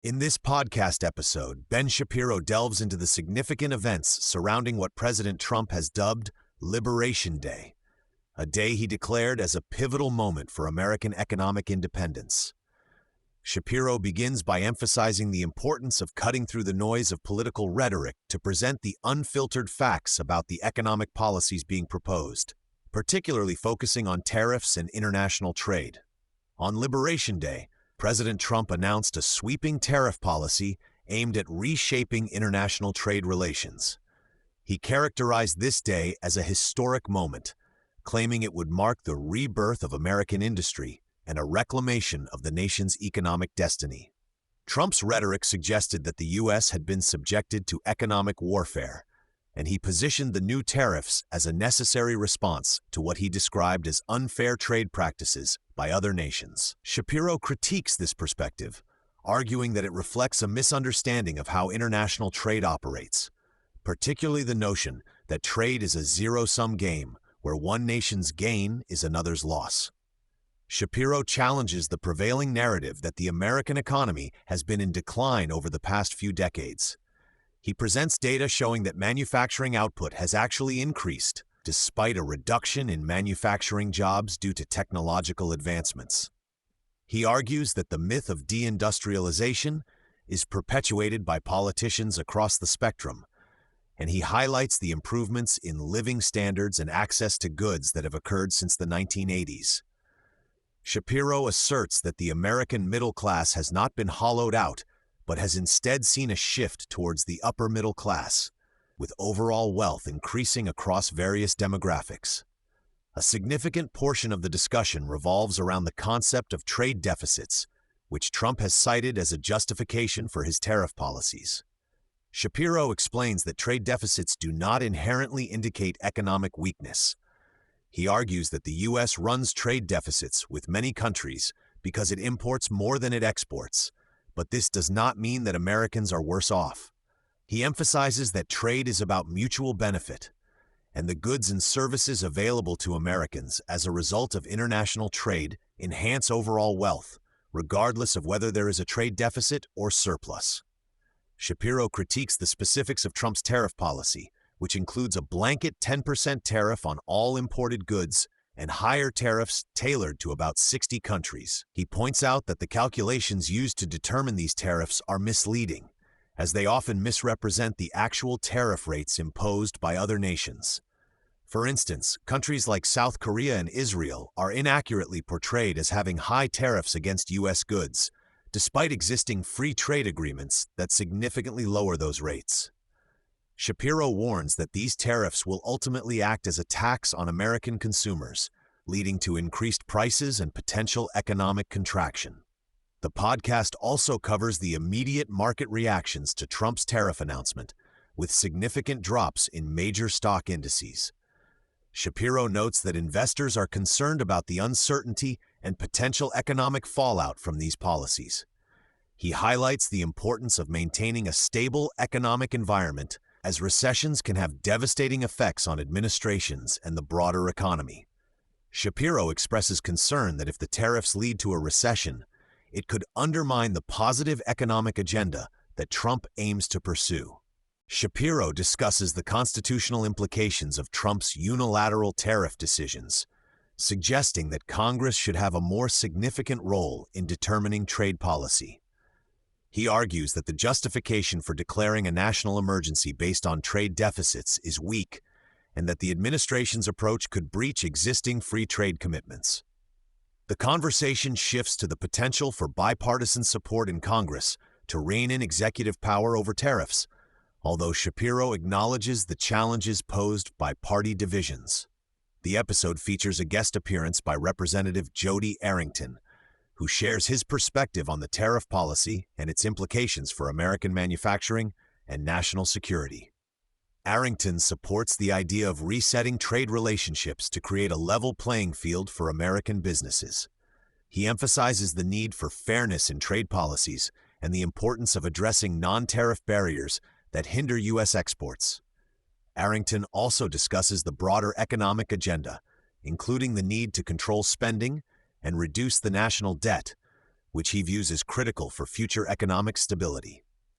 In this podcast episode, Ben Shapiro delves into the significant events surrounding what President Trump has dubbed Liberation Day, a day he declared as a pivotal moment for American economic independence. Shapiro begins by emphasizing the importance of cutting through the noise of political rhetoric to present the unfiltered facts about the economic policies being proposed, particularly focusing on tariffs and international trade. On Liberation Day, President Trump announced a sweeping tariff policy aimed at reshaping international trade relations. He characterized this day as a historic moment, claiming it would mark the rebirth of American industry and a reclamation of the nation's economic destiny. Trump's rhetoric suggested that the U.S. had been subjected to economic warfare, and he positioned the new tariffs as a necessary response to what he described as unfair trade practices by other nations. Shapiro critiques this perspective, arguing that it reflects a misunderstanding of how international trade operates, particularly the notion that trade is a zero-sum game where one nation's gain is another's loss. Shapiro challenges the prevailing narrative that the American economy has been in decline over the past few decades. He presents data showing that manufacturing output has actually increased, despite a reduction in manufacturing jobs due to technological advancements. He argues that the myth of deindustrialization is perpetuated by politicians across the spectrum, and he highlights the improvements in living standards and access to goods that have occurred since the 1980s. Shapiro asserts that the American middle class has not been hollowed out, but has instead seen a shift towards the upper middle class, with overall wealth increasing across various demographics. A significant portion of the discussion revolves around the concept of trade deficits, which Trump has cited as a justification for his tariff policies. Shapiro explains that trade deficits do not inherently indicate economic weakness. He argues that the U.S. runs trade deficits with many countries because it imports more than it exports, but this does not mean that Americans are worse off. He emphasizes that trade is about mutual benefit, and the goods and services available to Americans as a result of international trade enhance overall wealth, regardless of whether there is a trade deficit or surplus. Shapiro critiques the specifics of Trump's tariff policy, which includes a blanket 10% tariff on all imported goods and higher tariffs tailored to about 60 countries. He points out that the calculations used to determine these tariffs are misleading, as they often misrepresent the actual tariff rates imposed by other nations. For instance, countries like South Korea and Israel are inaccurately portrayed as having high tariffs against U.S. goods, despite existing free trade agreements that significantly lower those rates. Shapiro warns that these tariffs will ultimately act as a tax on American consumers, leading to increased prices and potential economic contraction. The podcast also covers the immediate market reactions to Trump's tariff announcement, with significant drops in major stock indices. Shapiro notes that investors are concerned about the uncertainty and potential economic fallout from these policies. He highlights the importance of maintaining a stable economic environment, as recessions can have devastating effects on administrations and the broader economy. Shapiro expresses concern that if the tariffs lead to a recession, it could undermine the positive economic agenda that Trump aims to pursue. Shapiro discusses the constitutional implications of Trump's unilateral tariff decisions, suggesting that Congress should have a more significant role in determining trade policy. He argues that the justification for declaring a national emergency based on trade deficits is weak, and that the administration's approach could breach existing free trade commitments. The conversation shifts to the potential for bipartisan support in Congress to rein in executive power over tariffs, although Shapiro acknowledges the challenges posed by party divisions. The episode features a guest appearance by Representative Jody Arrington, who shares his perspective on the tariff policy and its implications for American manufacturing and national security. Arrington supports the idea of resetting trade relationships to create a level playing field for American businesses. He emphasizes the need for fairness in trade policies and the importance of addressing non-tariff barriers that hinder U.S. exports. Arrington also discusses the broader economic agenda, including the need to control spending and reduce the national debt, which he views as critical for future economic stability.